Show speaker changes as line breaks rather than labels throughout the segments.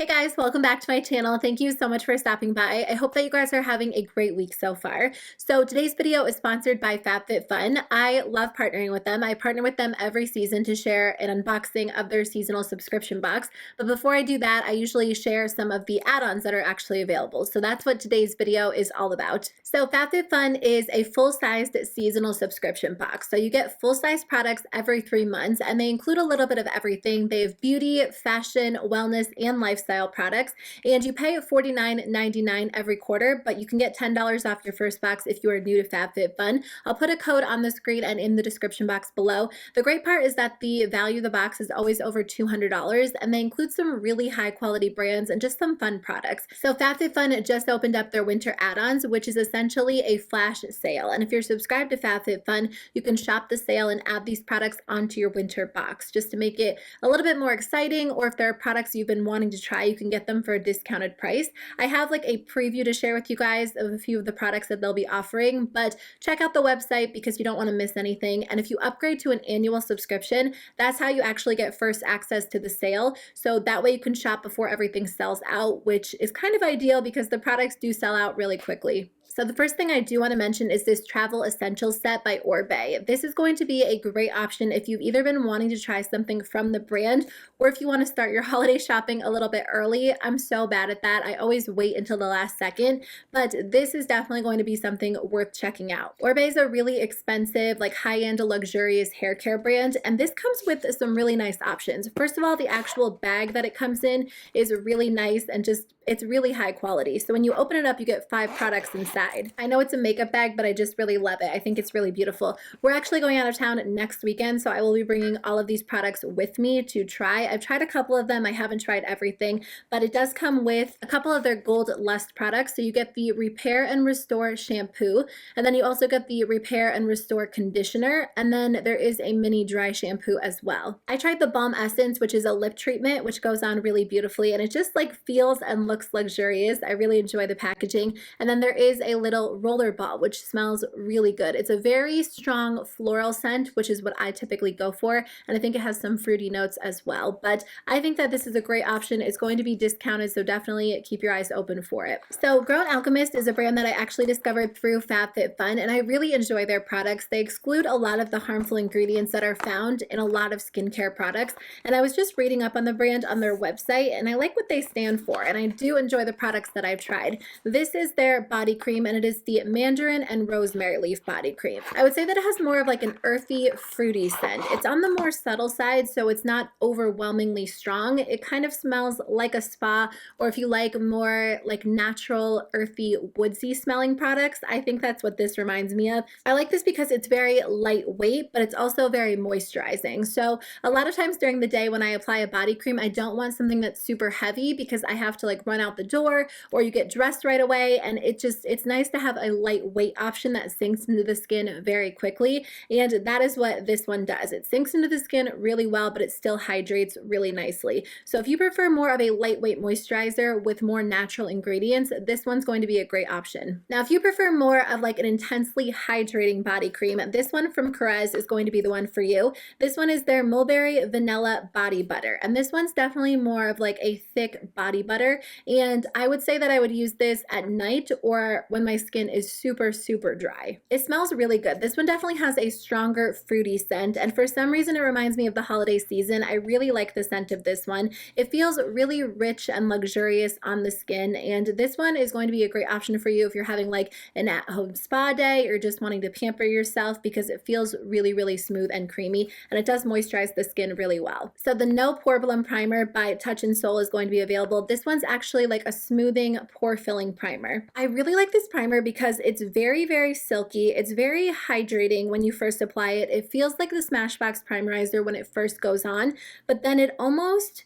Hey guys, welcome back to my channel. Thank you so much for stopping by. I hope that you guys are having a great week so far. So today's video is sponsored by Fabfitfun. I love partnering with them. I partner with them every season to share an unboxing of their seasonal subscription box. But before I do that, I usually share some of the add-ons that are actually available. So that's what today's video is all about. So Fabfitfun is a full-sized seasonal subscription box. So you get full-size products every 3 months, and they include a little bit of everything. They have beauty, fashion, wellness, and lifestyle products, and you pay $49.99 every quarter, but you can get $10 off your first box if you are new to Fabfitfun. I'll put a code on the screen and in the description box below. The great part is that the value of the box is always over $200, and they include some really high quality brands and just some fun products. So Fabfitfun just opened up their winter add-ons, which is essentially a flash sale, and if you're subscribed to Fabfitfun, you can shop the sale and add these products onto your winter box just to make it a little bit more exciting, or if there are products you've been wanting to try, you can get them for a discounted price. I have like a preview to share with you guys of a few of the products that they'll be offering, but check out the website because you don't want to miss anything. And if you upgrade to an annual subscription, that's how you actually get first access to the sale. So that way you can shop before everything sells out, which is kind of ideal because the products do sell out really quickly. So the first thing I do want to mention is this Travel Essentials Set by Orbee. This is going to be a great option if you've either been wanting to try something from the brand or if you want to start your holiday shopping a little bit early. I'm so bad at that. I always wait until the last second, but this is definitely going to be something worth checking out. Orbee is a really expensive, like high-end, luxurious hair care brand, and this comes with some really nice options. First of all, the actual bag that it comes in is really nice and just it's really high quality. So when you open it up, you get 5 products inside. I know it's a makeup bag, but I just really love it. I think it's really beautiful. We're actually going out of town next weekend, so I will be bringing all of these products with me to try. I've tried a couple of them. I haven't tried everything, but it does come with a couple of their Goldless products. So you get the Repair and Restore shampoo, and then you also get the Repair and Restore conditioner, and then there is a mini dry shampoo as well. I tried the Balm Essence, which is a lip treatment, which goes on really beautifully, and it just like feels and looks luxurious. I really enjoy the packaging. And then there is a little roller ball, which smells really good. It's a very strong floral scent, which is what I typically go for, and I think it has some fruity notes as well. But I think that this is a great option. It's going to be discounted, so definitely keep your eyes open for it. So Grown Alchemist is a brand that I actually discovered through Fabfitfun, and I really enjoy their products. They exclude a lot of the harmful ingredients that are found in a lot of skincare products, and I was just reading up on the brand on their website, and I like what they stand for, and I do enjoy the products that I've tried. This is their body cream, and it is the Mandarin and Rosemary leaf body cream. I would say that it has more of like an earthy, fruity scent. It's on the more subtle side, so it's not overwhelmingly strong. It kind of smells like a spa, or if you like more like natural, earthy, woodsy smelling products, I think that's what this reminds me of. I like this because it's very lightweight, but it's also very moisturizing. So a lot of times during the day when I apply a body cream, I don't want something that's super heavy because I have to like run out the door or you get dressed right away, and it's nice to have a lightweight option that sinks into the skin very quickly, and that is what this one does. It sinks into the skin really well, but it still hydrates really nicely. So if you prefer more of a lightweight moisturizer with more natural ingredients, this one's going to be a great option. Now if you prefer more of like an intensely hydrating body cream, this one from Korres is going to be the one for you. This one is their Mulberry Vanilla Body Butter, and this one's definitely more of like a thick body butter, and I would say that I would use this at night or when my skin is super dry. It smells really good. This one definitely has a stronger fruity scent, and for some reason it reminds me of the holiday season. I really like the scent of this one. It feels really rich and luxurious on the skin, and this one is going to be a great option for you if you're having like an at-home spa day or just wanting to pamper yourself, because it feels really smooth and creamy, and it does moisturize the skin really well. So the No Poreblem Primer by Touch in Sol is going to be available. This one's actually like a smoothing pore filling primer. I really like this primer because it's very silky. It's very hydrating when you first apply it. It feels like the Smashbox primerizer when it first goes on, but then it almost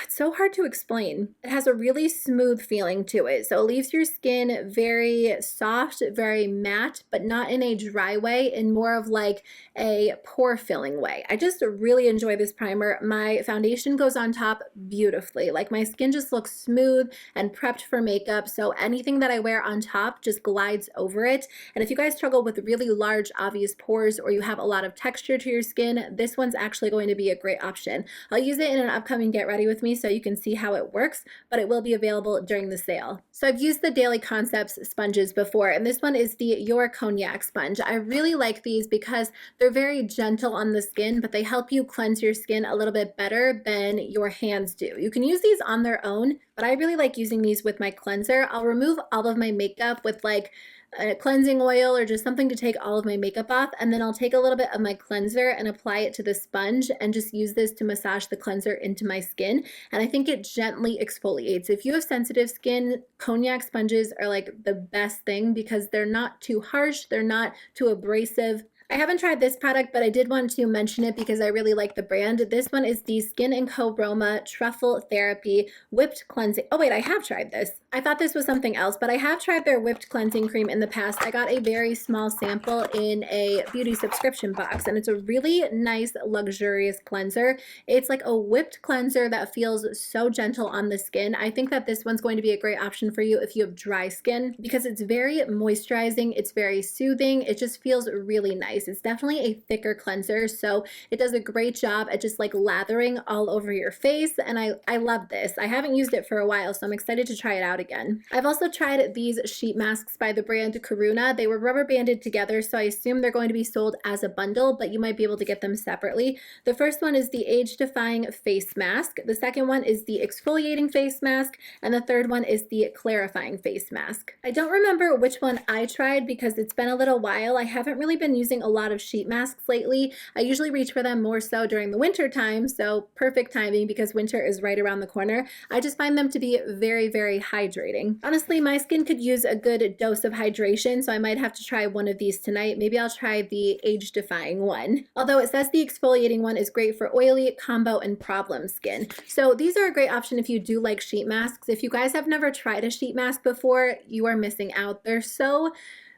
it's so hard to explain. It has a really smooth feeling to it. So it leaves your skin very soft, very matte, but not in a dry way, in more of like a pore filling way. I just really enjoy this primer. My foundation goes on top beautifully. Like my skin just looks smooth and prepped for makeup. So anything that I wear on top just glides over it. And if you guys struggle with really large, obvious pores, or you have a lot of texture to your skin, this one's actually going to be a great option. I'll use it in an upcoming Get Ready With with me so you can see how it works, but it will be available during the sale. So I've used the Daily Concepts sponges before, and this one is the Your Konjac sponge. I really like these because they're very gentle on the skin, but they help you cleanse your skin a little bit better than your hands do. You can use these on their own, but I really like using these with my cleanser. I'll remove all of my makeup with like a cleansing oil or just something to take all of my makeup off, and then I'll take a little bit of my cleanser and apply it to the sponge and just use this to massage the cleanser into my skin, and I think it gently exfoliates. If you have sensitive skin, Konjac sponges are like the best thing because they're not too harsh, they're not too abrasive. I haven't tried this product, but I did want to mention it because I really like the brand. This one is the Skin & Co. Roma Truffle Therapy Whipped Cleansing. Oh wait, I have tried this. I thought this was something else, but I have tried their whipped cleansing cream in the past. I got a very small sample in a beauty subscription box, and it's a really nice, luxurious cleanser. It's like a whipped cleanser that feels so gentle on the skin. I think that this one's going to be a great option for you if you have dry skin because it's very moisturizing, it's very soothing, it just feels really nice. It's definitely a thicker cleanser, so it does a great job at just like lathering all over your face, and I love this. I haven't used it for a while, so I'm excited to try it out again. I've also tried these sheet masks by the brand Karuna. They were rubber banded together, so I assume they're going to be sold as a bundle, but you might be able to get them separately. The first one is the Age Defying Face Mask. The second one is the Exfoliating Face Mask, and the third one is the Clarifying Face Mask. I don't remember which one I tried because it's been a little while. I haven't really been using a lot of sheet masks lately. I usually reach for them more so during the winter time, so perfect timing because winter is right around the corner. I just find them to be very, very hydrating. Honestly, my skin could use a good dose of hydration, so I might have to try one of these tonight. Maybe I'll try the Age Defying one. Although it says the exfoliating one is great for oily, combo, and problem skin. So these are a great option if you do like sheet masks. If you guys have never tried a sheet mask before, you are missing out. They're so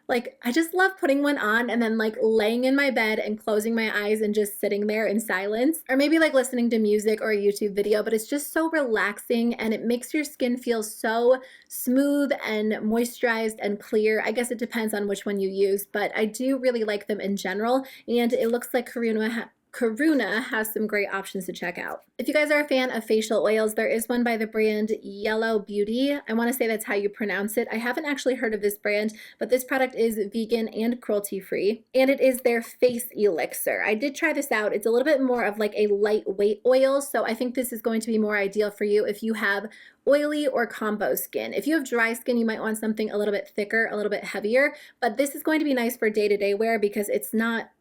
like, I just love putting one on and then like laying in my bed and closing my eyes and just sitting there in silence, or maybe like listening to music or a YouTube video, but it's just so relaxing and it makes your skin feel so smooth and moisturized and clear. I guess it depends on which one you use, but I do really like them in general, and it looks like Karuna has some great options to check out. If you guys are a fan of facial oils, there is one by the brand YLLO Beauty. I want to say that's how you pronounce it. I haven't actually heard of this brand, but this product is vegan and cruelty-free, and it is their face elixir. I did try this out. It's a little bit more of like a lightweight oil, so I think this is going to be more ideal for you if you have oily or combo skin. If you have dry skin, you might want something a little bit thicker, a little bit heavier, but this is going to be nice for day-to-day wear because it's not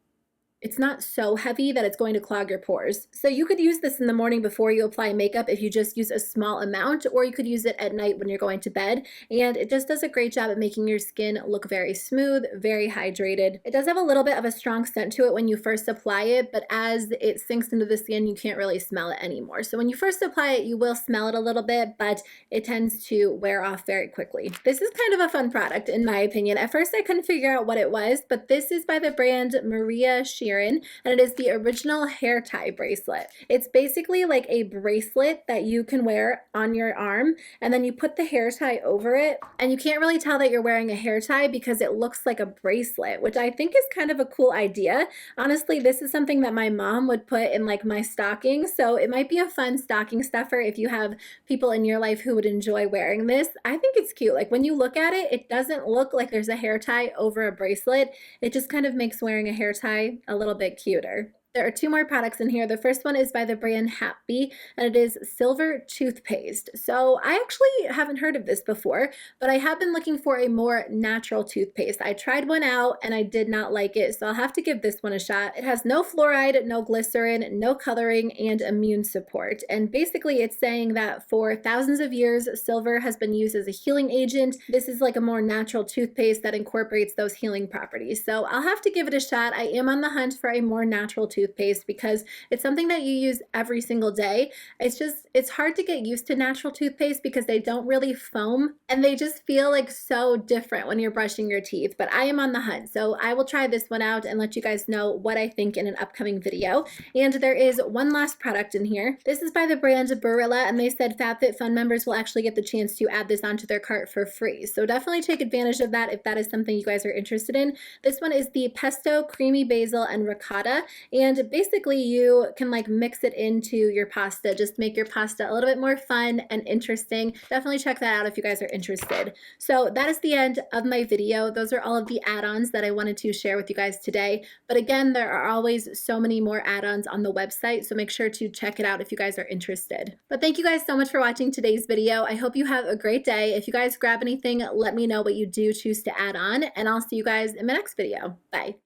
so heavy that it's going to clog your pores. So you could use this in the morning before you apply makeup if you just use a small amount, or you could use it at night when you're going to bed. And it just does a great job at making your skin look very smooth, very hydrated. It does have a little bit of a strong scent to it when you first apply it, but as it sinks into the skin, you can't really smell it anymore. So when you first apply it, you will smell it a little bit, but it tends to wear off very quickly. This is kind of a fun product in my opinion. At first I couldn't figure out what it was, but this is by the brand Sheeran, and it is the original hair tie bracelet. It's basically like a bracelet that you can wear on your arm, and then you put the hair tie over it, and you can't really tell that you're wearing a hair tie because it looks like a bracelet, which I think is kind of a cool idea. Honestly, this is something that my mom would put in like my stocking, so it might be a fun stocking stuffer if you have people in your life who would enjoy wearing this. I think it's cute. Like when you look at it, it doesn't look like there's a hair tie over a bracelet. It just kind of makes wearing a hair tie a little bit cuter. There are two more products in here. The first one is by the brand Hapbee, and it is Silver Toothpaste. So I actually haven't heard of this before, but I have been looking for a more natural toothpaste. I tried one out and I did not like it, so I'll have to give this one a shot. It has no fluoride, no glycerin, no coloring, and immune support. And basically it's saying that for thousands of years, silver has been used as a healing agent. This is like a more natural toothpaste that incorporates those healing properties. So I'll have to give it a shot. I am on the hunt for a more natural toothpaste because it's something that you use every single day. It's hard to get used to natural toothpaste because they don't really foam and they just feel like so different when you're brushing your teeth, but I am on the hunt. So I will try this one out and let you guys know what I think in an upcoming video. And there is one last product in here. This is by the brand Barilla, and they said Fabfitfun members will actually get the chance to add this onto their cart for free. So definitely take advantage of that if that is something you guys are interested in. This one is the Pesto Creamy Basil and Ricotta, and And basically you can like mix it into your pasta, just make your pasta a little bit more fun and interesting. Definitely check that out if you guys are interested. So that is the end of my video. Those are all of the add-ons that I wanted to share with you guys today. But again, there are always so many more add-ons on the website, so make sure to check it out if you guys are interested. But thank you guys so much for watching today's video. I hope you have a great day. If you guys grab anything, let me know what you do choose to add on, and I'll see you guys in my next video. Bye.